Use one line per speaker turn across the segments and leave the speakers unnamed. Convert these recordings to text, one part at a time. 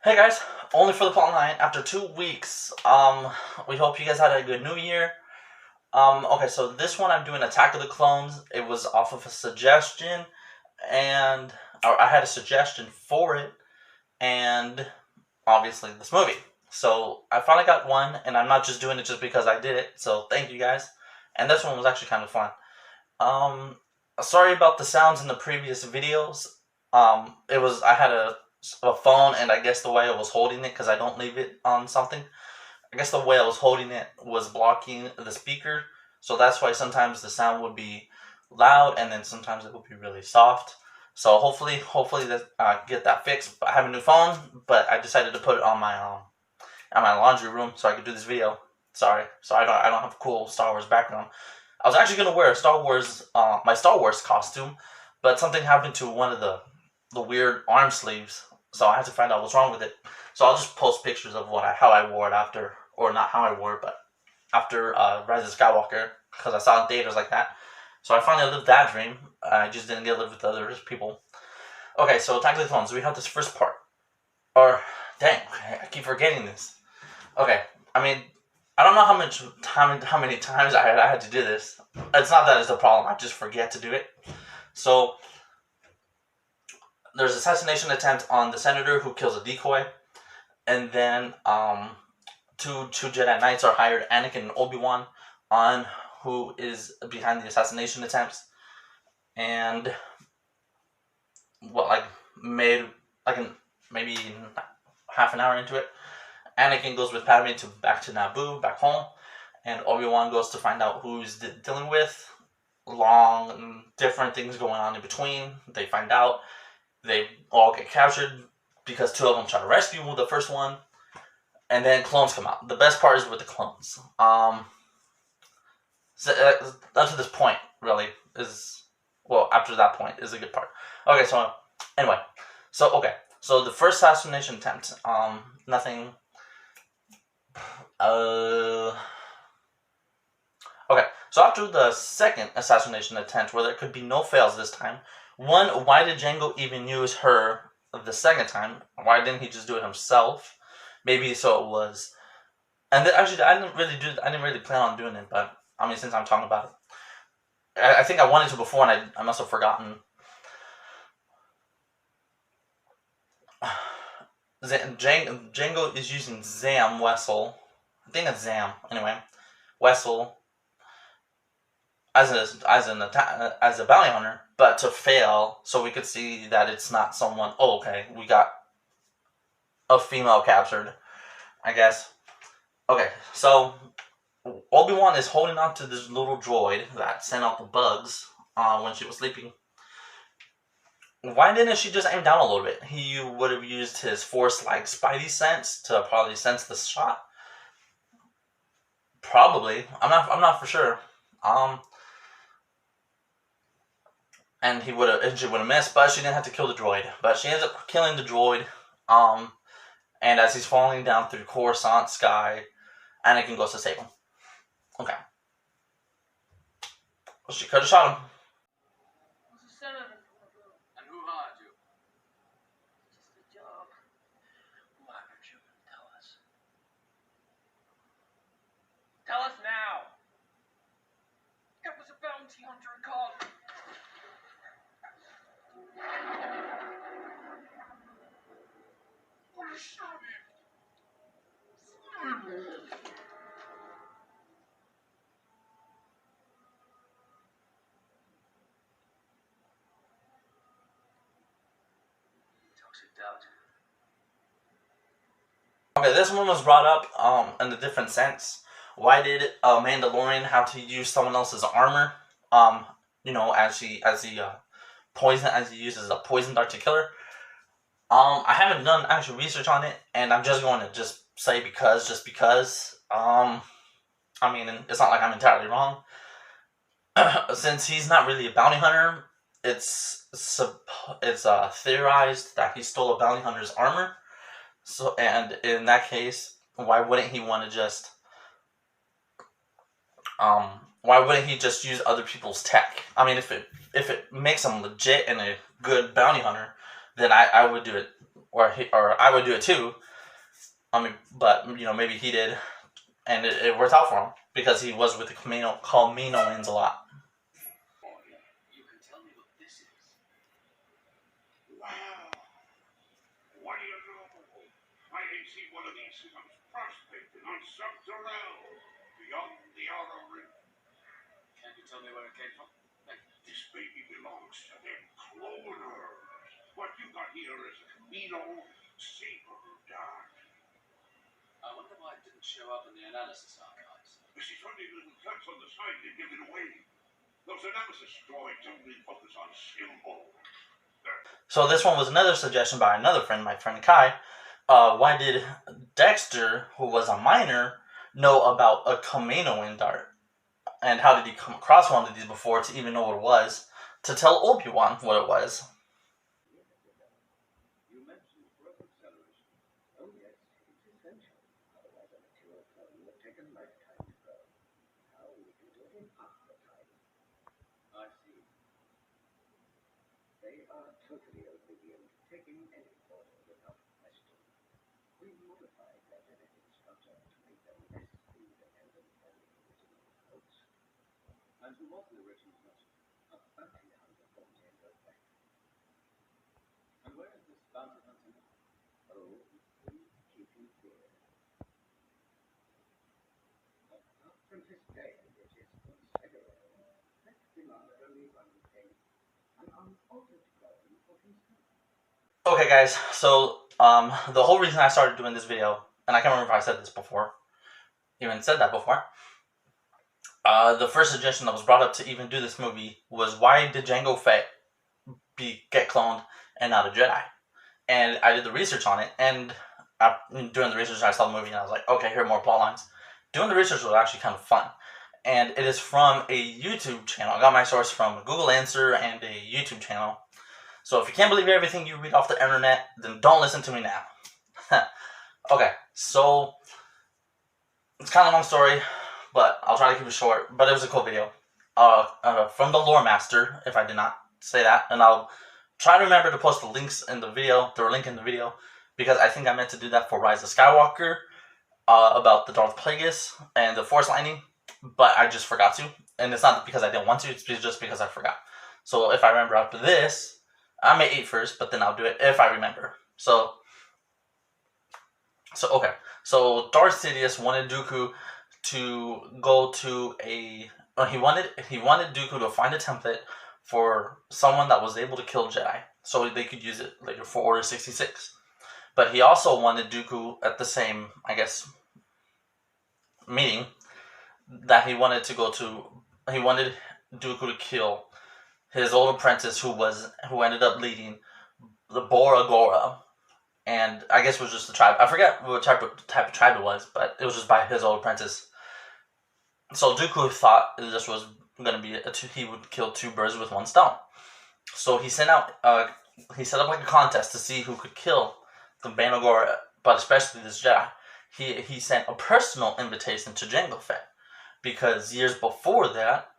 Hey guys, only for the Plotline after 2 weeks. We hope you guys had a good new year. Okay, so this one I'm doing Attack of the Clones. It was off of a suggestion, and or I had a suggestion for it, and obviously this movie. So I finally got one, and I'm not just doing it just because I did it. So thank you guys. And this one was actually kind of fun. Um, Sorry about the sounds in the previous videos. I had a phone, and I guess the way I was holding it, because I don't leave it on something, I guess the way I was holding it was blocking the speaker, so that's why sometimes the sound would be loud, and then sometimes it would be really soft. So hopefully that get that fixed. I have a new phone, but I decided to put it on my laundry room so I could do this video. Sorry, so I don't have a cool Star Wars background. I was actually gonna wear my Star Wars costume, but something happened to one of the weird arm sleeves, so I had to find out what's wrong with it. So I'll just post pictures of how I wore it after, or not how I wore it, but after Rise of Skywalker, because I saw it in theaters like that. So I finally lived that dream. I just didn't get to live with other people. Okay, so Attack of the Clones. We have this first part. Or, dang, I keep forgetting this. Okay, I mean, I don't know how many times I had to do this. It's not that it's a problem. I just forget to do it. So there's assassination attempt on the senator who kills a decoy, and then two Jedi Knights are hired, Anakin and Obi-Wan, on who is behind the assassination attempts, and maybe half an hour into it, Anakin goes with Padme back to Naboo, back home, and Obi-Wan goes to find out who's dealing with. Long, different things going on in between. They find out. They all get captured because two of them try to rescue the first one, and then clones come out. The best part is with the clones. Up to this point, really, after that point is a good part. Okay, so anyway, so the first assassination attempt, nothing. Okay, so after the second assassination attempt, where there could be no fails this time, one, why did Django even use her the second time? Why didn't he just do it himself? Maybe so it was. And actually, I didn't really plan on doing it, but I mean, since I'm talking about it, I think I wanted to before, and I must have forgotten. Django is using Zam Wessel. I think it's Zam. Anyway, Wessel as a bounty hunter, but to fail, so we could see that it's not someone. Oh, okay, we got a female captured, I guess. Okay, so Obi-Wan is holding on to this little droid that sent out the bugs when she was sleeping. Why didn't she just aim down a little bit? He would have used his Force-like Spidey sense to probably sense the shot. Probably. I'm not for sure. And she would have missed, but she didn't have to kill the droid. But she ends up killing the droid. And as he's falling down through Coruscant sky, Anakin goes to save him. Okay. Well, she could have shot him.
And who hired you?
Just a job.
Why aren't you going to tell us?
Tell us now! It was a bounty hunter called.
I shot him! Toxic doubt.
Okay, this one was brought up in a different sense. Why did a Mandalorian have to use someone else's armor? As he uses a poison dart to kill her. I haven't done actual research on it, and I'm just going to just say just because. I mean, it's not like I'm entirely wrong. Since he's not really a bounty hunter, it's theorized that he stole a bounty hunter's armor. So, and in that case, why wouldn't he want to just why wouldn't he just use other people's tech? I mean, if it makes him legit and a good bounty hunter, then I would do it or I would do it too. I mean, but maybe he did, and it worked out for him because he was with the Caminoans a lot.
You can tell me what this is.
Wow. What do you know? I ain't seen one of these since I was prospecting on Subterrell, beyond the outer rim.
Can you tell me where it came from? Thank you.
This baby belongs to them cloners. What you got here is a Camino Saber Dark.
I wonder why it didn't show up in the analysis archives.
She's funny little cuts on the side that give it away. Those analysis droids only focus on symbol.
So this one was another suggestion by another friend, my friend Kai. Why did Dexter, who was a minor, know about a Kaminoan dart? And how did he come across one of these before to even know what it was? To tell Obi-Wan what it was.
You mentioned growth acceleration. Oh yes, it's essential. Otherwise a mature clone would take a lifetime to grow. Now we can do it in half the time.
I see.
They are totally obedient, taking any order without question. We modified their genetic structure to make them less food-dependent than the original codes.
And who was the original host?
A bounty hunter from Jango Fett.
And where is this bounty hunter now?
Oh, please keep him here. Apart from his pay, which is considerable, Fett demands only one thing. An unaltered clone of himself.
Okay, guys. So the whole reason I started doing this video, and I can't remember if I said this before, even said that before. The first suggestion that was brought up to even do this movie was, why did Jango Fett get cloned and not a Jedi? And I did the research on it, and during the research I saw the movie and I was like, okay, here are more plot lines. Doing the research was actually kind of fun. And it is from a YouTube channel. I got my source from Google Answer and a YouTube channel. So if you can't believe everything you read off the internet, then don't listen to me now. Okay, so it's kind of a long story, but I'll try to keep it short. But it was a cool video from the Lore Master, if I did not say that. And I'll try to remember to post the links in the video, the link in the video, because I think I meant to do that for Rise of Skywalker, about the Darth Plagueis and the Force Lightning, but I just forgot to. And it's not because I didn't want to, it's just because I forgot. So if I remember after this, I may eat first, but then I'll do it if I remember. So okay. So Darth Sidious wanted Dooku to go to a. He wanted Dooku to find a template for someone that was able to kill Jedi, so they could use it later for Order 66. But he also wanted Dooku at the same, I guess, meeting that he wanted to go to. He wanted Dooku to kill his old apprentice, who ended up leading the Bora Gora, and I guess it was just a tribe. I forget what type of tribe it was, but it was just by his old apprentice. So Dooku thought this was going to be he would kill two birds with one stone. So he sent out he set up like a contest to see who could kill the Bora Gora, but especially this Jedi. He sent a personal invitation to Jango Fett, because years before that,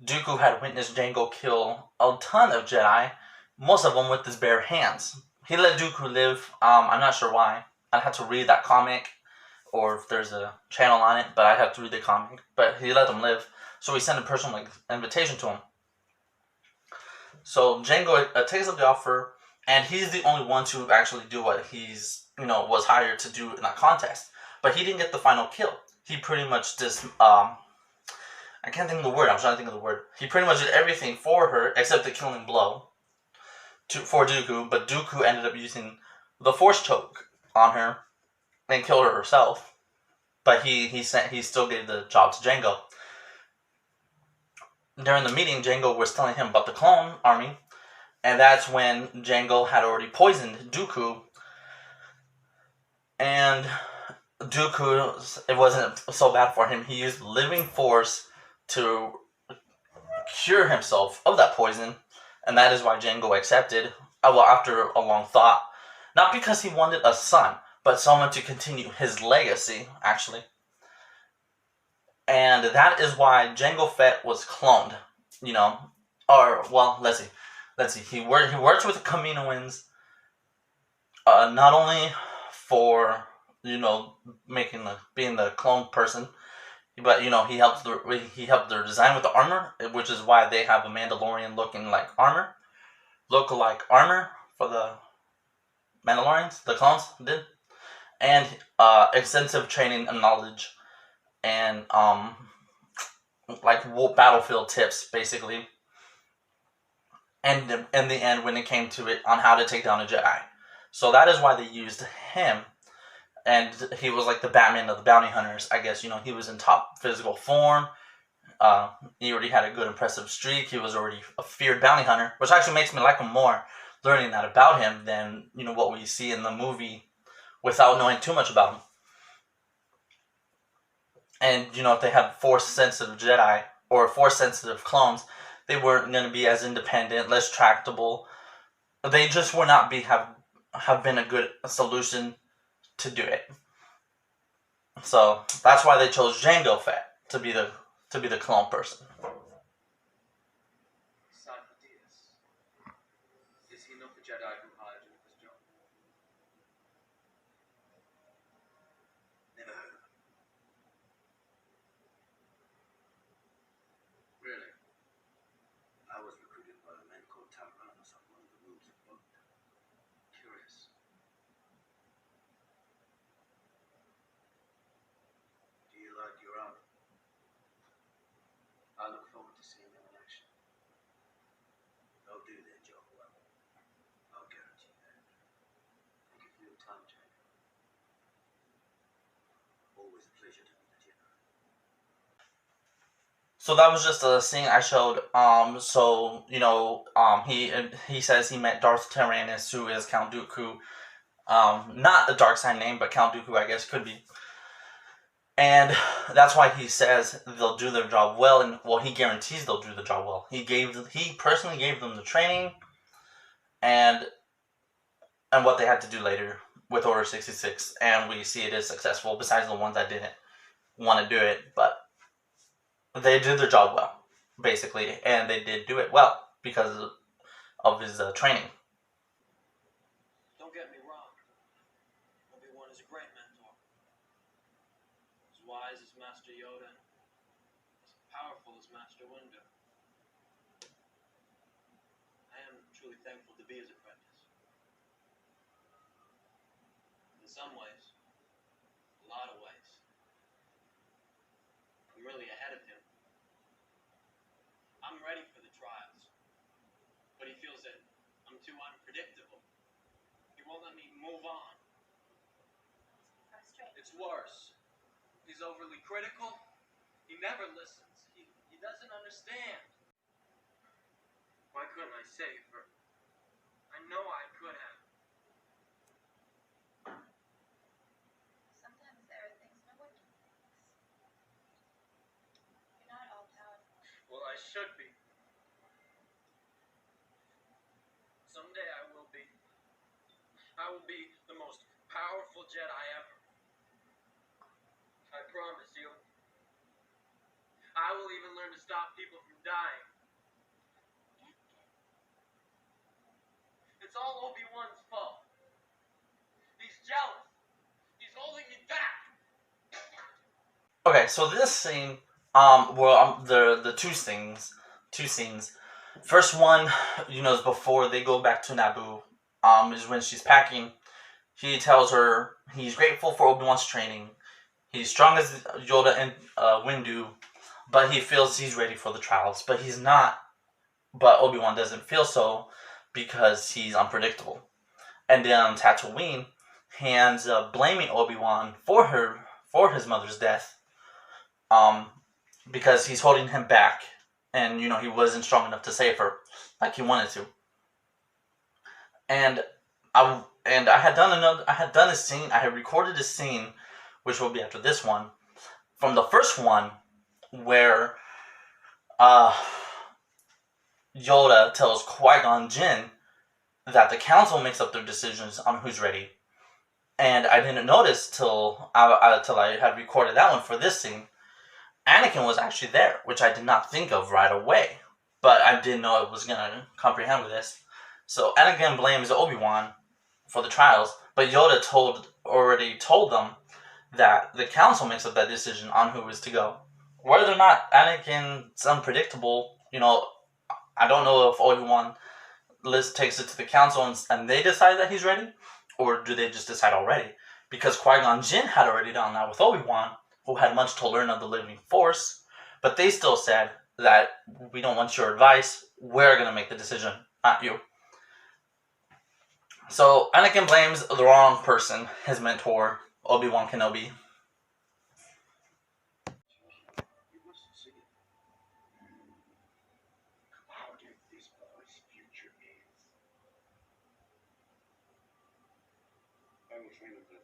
Dooku had witnessed Jango kill a ton of Jedi, most of them with his bare hands. He let Dooku live. I'm not sure why. I had to read that comic, or if there's a channel on it, but I had to read the comic. But he let him live, so he sent a personal invitation to him. So Jango takes up the offer, and he's the only one to actually do what he's was hired to do in that contest. But he didn't get the final kill. He pretty much just I can't think of the word. I'm trying to think of the word. He pretty much did everything for her except the killing blow for Dooku, but Dooku ended up using the Force choke on her and killed her herself. But he still gave the job to Jango. During the meeting, Jango was telling him about the clone army, and that's when Jango had already poisoned Dooku. And Dooku, it wasn't so bad for him. He used living force to cure himself of that poison, and that is why Jango accepted, after a long thought. Not because he wanted a son, but someone to continue his legacy, actually. And that is why Jango Fett was cloned, Or, well, let's see. He worked with the Kaminoans not only for being the clone person, but he helped their design with the armor, which is why they have a Mandalorian looking like armor, look-alike armor for the Mandalorians, the clones did, and extensive training and knowledge, and like battlefield tips basically, and in the end when it came to it on how to take down a Jedi. So that is why they used him, and he was like the Batman of the bounty hunters, I guess. He was in top physical form. He already had a good impressive streak. He was already a feared bounty hunter, which actually makes me like him more, learning that about him than what we see in the movie without knowing too much about him. And if they had force-sensitive Jedi or force-sensitive clones, they weren't going to be as independent, less tractable. They just would not have been a good solution to do it. So that's why they chose Jango Fett to be the clone person.
Socrates. Is he not the Jedi who hired you for this job?
Never heard of him.
Really?
I was recruited by a man called Tyrannus on one of the rooms of Plotline.
Curious.
Do you like your army?
I look forward to seeing them in action.
They'll do their job well. I'll guarantee that.
Thank you for your time, Jack.
Always a pleasure to meet the Jedi.
So that was just a scene I showed. He says he met Darth Tyrannus, who is Count Dooku. Not the dark side name, but Count Dooku, I guess, could be. And that's why he says they'll do their job well, and he guarantees they'll do the job well. He personally gave them the training, and what they had to do later with Order 66, and we see it is successful. Besides the ones that didn't want to do it, but they did their job well, basically, and they did do it well because of his training.
Don't get me wrong. Obi-Wan is a great mentor. As wise as Master Yoda, as powerful as Master Windu. I am truly thankful to be his apprentice. In some ways, a lot of ways, I'm really ahead of him. I'm ready for the trials, but he feels that I'm too unpredictable. He won't let me move on. It's worse. He's overly critical. He never listens. He doesn't understand. Why couldn't I save her? I know I could have.
Sometimes there are things no one can fix. You're not all powerful.
Well, I should be. Someday I will be. I will be the most powerful Jedi ever. I promise you. I will even learn to stop people from dying. It's all Obi-Wan's fault. He's jealous. He's holding me back.
Okay, so this scene, the two scenes. First one, is before they go back to Naboo. Is when she's packing. He tells her he's grateful for Obi-Wan's training. He's strong as Yoda and Windu, but he feels he's ready for the trials. But he's not. But Obi-Wan doesn't feel so because he's unpredictable. And then Tatooine, he ends up blaming Obi-Wan for his mother's death, because he's holding him back, and he wasn't strong enough to save her like he wanted to. And I had done a scene. I had recorded a scene, which will be after this one, from the first one, where Yoda tells Qui-Gon Jinn that the council makes up their decisions on who's ready. And I didn't notice till I had recorded that one for this scene. Anakin was actually there, which I did not think of right away. But I didn't know it was going to comprehend with this. So Anakin blames Obi-Wan for the trials, but Yoda already told them that the council makes up that decision on who is to go. Whether or not Anakin's unpredictable, I don't know if Obi-Wan takes it to the council and they decide that he's ready, or do they just decide already? Because Qui-Gon Jinn had already done that with Obi-Wan, who had much to learn of the living force, but they still said that we don't want your advice, we're going to make the decision, not you. So Anakin blames the wrong person, his mentor, Obi-Wan Kenobi.
You must see it. Clouded this boy's future is. I will train him then.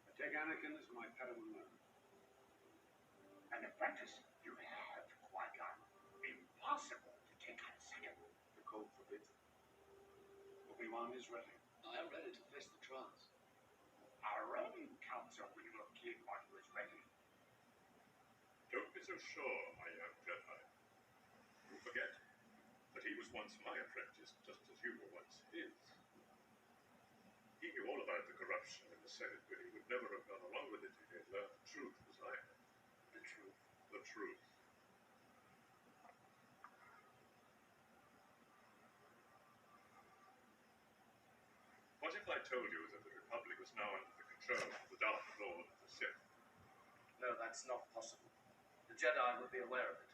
I take Anakin as my Padawan. An apprentice you have, Qui-Gon. Impossible to take on second. The code forbids it. Obi-Wan is ready.
I am ready to face the trials.
Our own council will look in when he was ready.
Don't be so sure, my young Jedi. You forget that he was once my apprentice, just as you were once his. He knew all about the corruption in the Senate, but he would never have gone along with it if he had learned the truth as I had. The truth. The truth. What if I told you that the Republic was now under the control of the Dark Lord of the Sith?
No, that's not possible. The Jedi would be aware of it.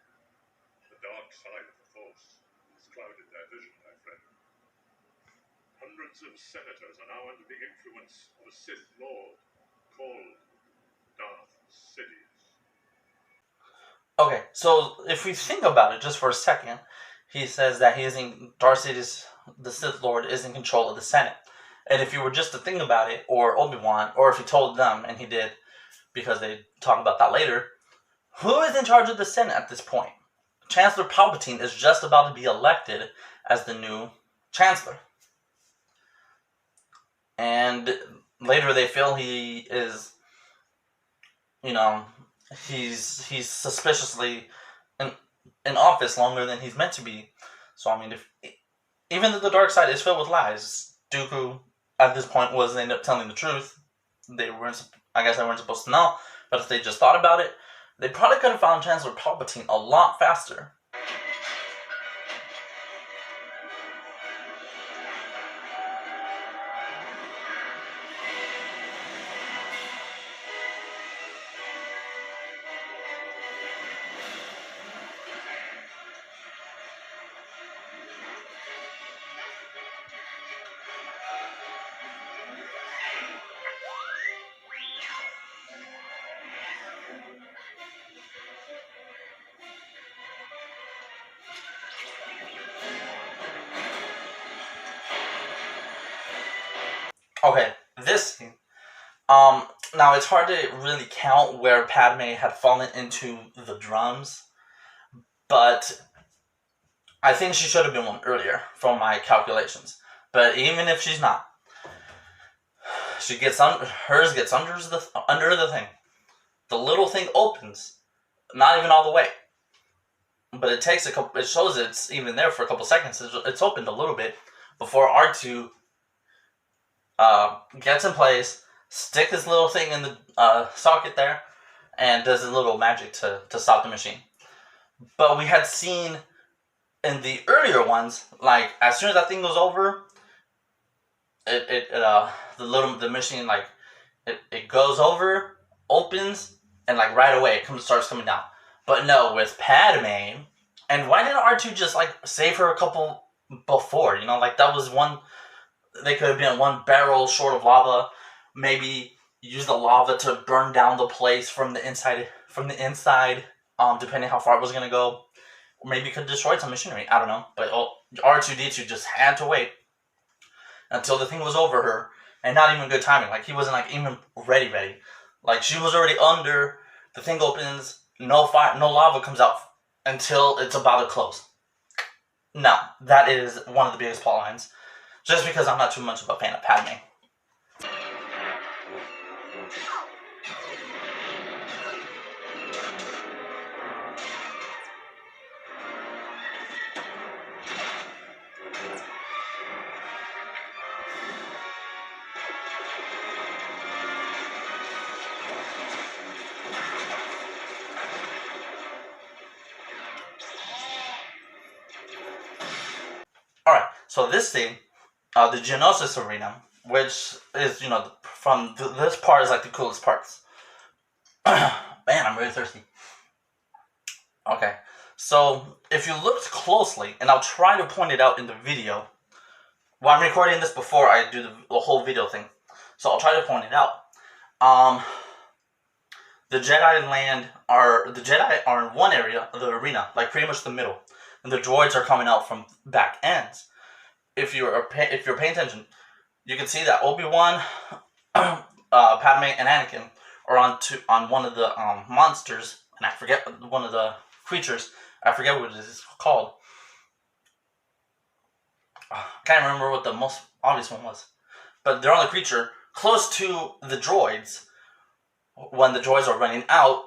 The dark side of the Force has clouded their vision, my friend. Hundreds of senators are now under the influence of a Sith Lord called Darth Sidious.
Okay, so if we think about it just for a second, he says that Darth Sidious, the Sith Lord, is in control of the Senate. And if you were just to think about it, or Obi-Wan, or if he told them, and he did, because they talk about that later, who is in charge of the Senate at this point? Chancellor Palpatine is just about to be elected as the new Chancellor. And later they feel he is, he's suspiciously in office longer than he's meant to be. So, even though the dark side is filled with lies, Dooku, at this point, was end up telling the truth. I guess they weren't supposed to know, but if they just thought about it, they probably could have found Chancellor Palpatine a lot faster. Okay, this scene. Now it's hard to really count where Padme had fallen into the drums, but I think she should have been one earlier from my calculations. But even if she's not, hers gets under the thing. The little thing opens, not even all the way, but it shows it's even there for a couple seconds. It's opened a little bit before R2 gets in place, stick this little thing in the socket there, and does a little magic to stop the machine. But we had seen in the earlier ones, like as soon as that thing goes over, the machine it goes over, opens, and right away it starts coming down. But no, with Padme, and why didn't R2 just save her a couple before? That was one. They could have been one barrel short of lava. Maybe use the lava to burn down the place from the inside. Depending how far it was gonna go. Or maybe it could destroy some machinery. I don't know. But R2D2 just had to wait until the thing was over her, and not even good timing. He wasn't even ready. She was already under. The thing opens. No fire. No lava comes out until it's about to close. No, that is one of the biggest plot lines. Just because I'm not too much of a fan of Padme. So this thing, the Geonosis Arena, which is, from this part is like the coolest parts. Man, I'm really thirsty. Okay, so if you looked closely, and I'll try to point it out in the video. Well, I'm recording this before I do the whole video thing, so I'll try to point it out. The Jedi are in one area of the arena, like pretty much the middle, and the droids are coming out from back ends. If you're paying attention, you can see that Obi-Wan, Padme, and Anakin are on one of the monsters, and I forget one of the creatures. I forget what it is called. I can't remember what the most obvious one was, but they're on the creature close to the droids. When the droids are running out,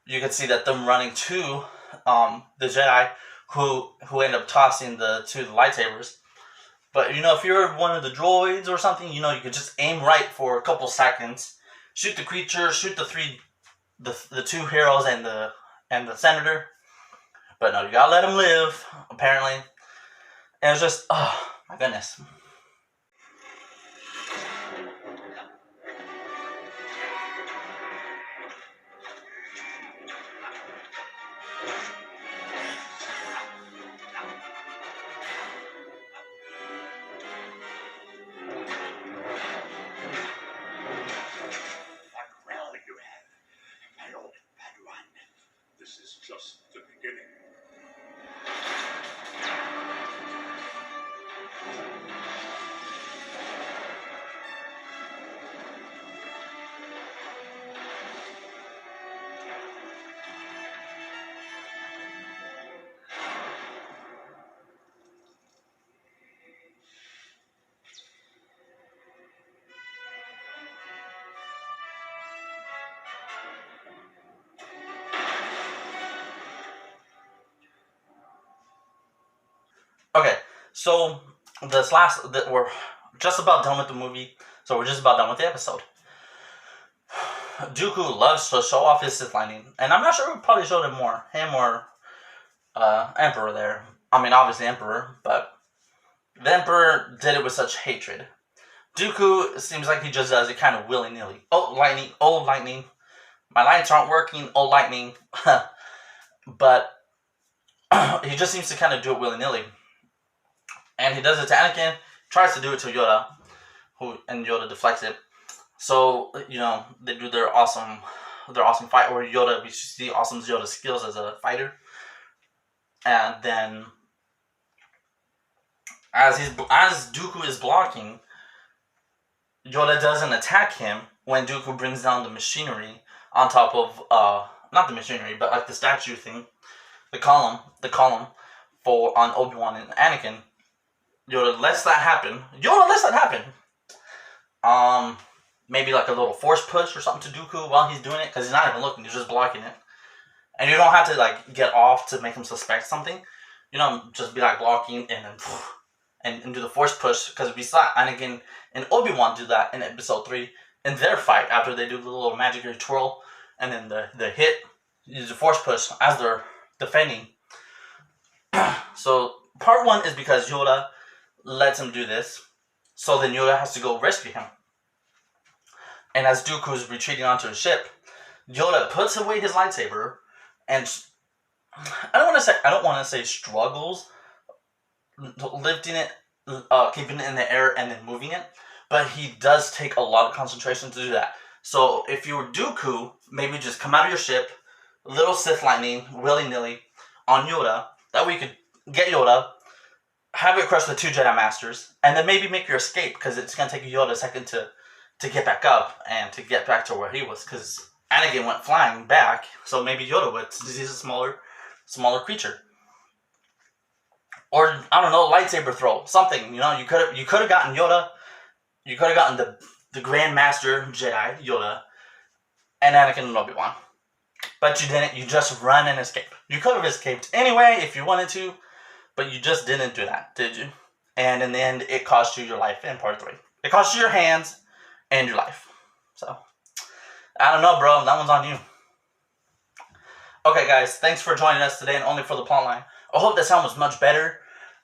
you can see that them running to the Jedi who end up tossing the lightsabers. But if you're one of the droids or something, you could just aim right for a couple seconds, shoot the creature, shoot the two heroes and the senator. But no, you gotta let them live, apparently. And it's just, oh my goodness.
This is just the beginning.
Okay, so we're just about done with the movie, so we're just about done with the episode. Dooku loves to show off his Sith lightning, and I'm not sure we probably showed him or Emperor there. I mean, obviously Emperor, but the Emperor did it with such hatred. Dooku seems like he just does it kind of willy-nilly. Oh, lightning. My lights aren't working, oh, lightning. But he just seems to kind of do it willy-nilly. And he does it to Anakin, tries to do it to Yoda, and Yoda deflects it. So, they do their awesome fight where we see awesome Yoda's skills as a fighter. And then, as Dooku is blocking, Yoda doesn't attack him when Dooku brings down the machinery on top of, not the machinery, but like the statue thing, the column on Obi-Wan and Anakin. Yoda lets that happen. Maybe like a little force push or something to Dooku while he's doing it, because he's not even looking, he's just blocking it. And you don't have to like get off to make him suspect something. Just be like blocking and then and do the force push, because we saw Anakin and Obi-Wan do that in episode 3 in their fight after they do the little magic twirl and then the hit, use the force push as they're defending. So part 1 is because Yoda lets him do this, so then Yoda has to go rescue him. And as Dooku is retreating onto his ship, Yoda puts away his lightsaber and I don't want to say struggles lifting it, keeping it in the air and then moving it, but he does take a lot of concentration to do that. So if you were Dooku, maybe just come out of your ship, little Sith lightning, willy-nilly, on Yoda. That way you could get Yoda, have it crush the 2 Jedi Masters, and then maybe make your escape, because it's going to take Yoda a second to get back up and to get back to where he was, because Anakin went flying back, so maybe Yoda would, since he's a smaller creature. Or, I don't know, lightsaber throw, something, you could have gotten Yoda, you could have gotten the Grand Master Jedi, Yoda, and Anakin and Obi-Wan. But you didn't, you just run and escape. You could have escaped anyway if you wanted to, but you just didn't do that, did you? And in the end, it cost you your life in part 3. It cost you your hands and your life. So, I don't know, bro. That one's on you. Okay, guys. Thanks for joining us today and only for the plotline. I hope that sound was much better.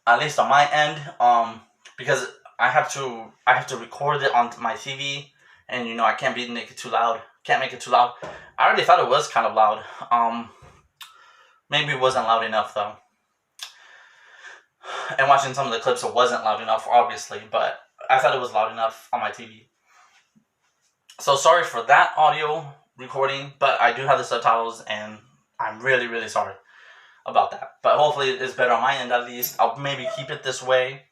at least on my end, because I have to record it on my TV, and I can't make it too loud. Can't make it too loud. I already thought it was kind of loud. Maybe it wasn't loud enough though. And watching some of the clips, it wasn't loud enough, obviously, but I thought it was loud enough on my TV. So sorry for that audio recording, but I do have the subtitles, and I'm really, really sorry about that. But hopefully it's better on my end at least. I'll maybe keep it this way.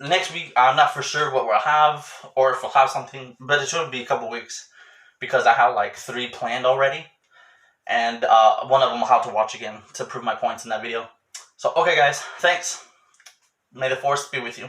Next week, I'm not for sure what we'll have, or if we'll have something, but it should be a couple weeks, because I have like 3 planned already, and one of them I'll have to watch again to prove my points in that video. So, okay guys, thanks. May the force be with you.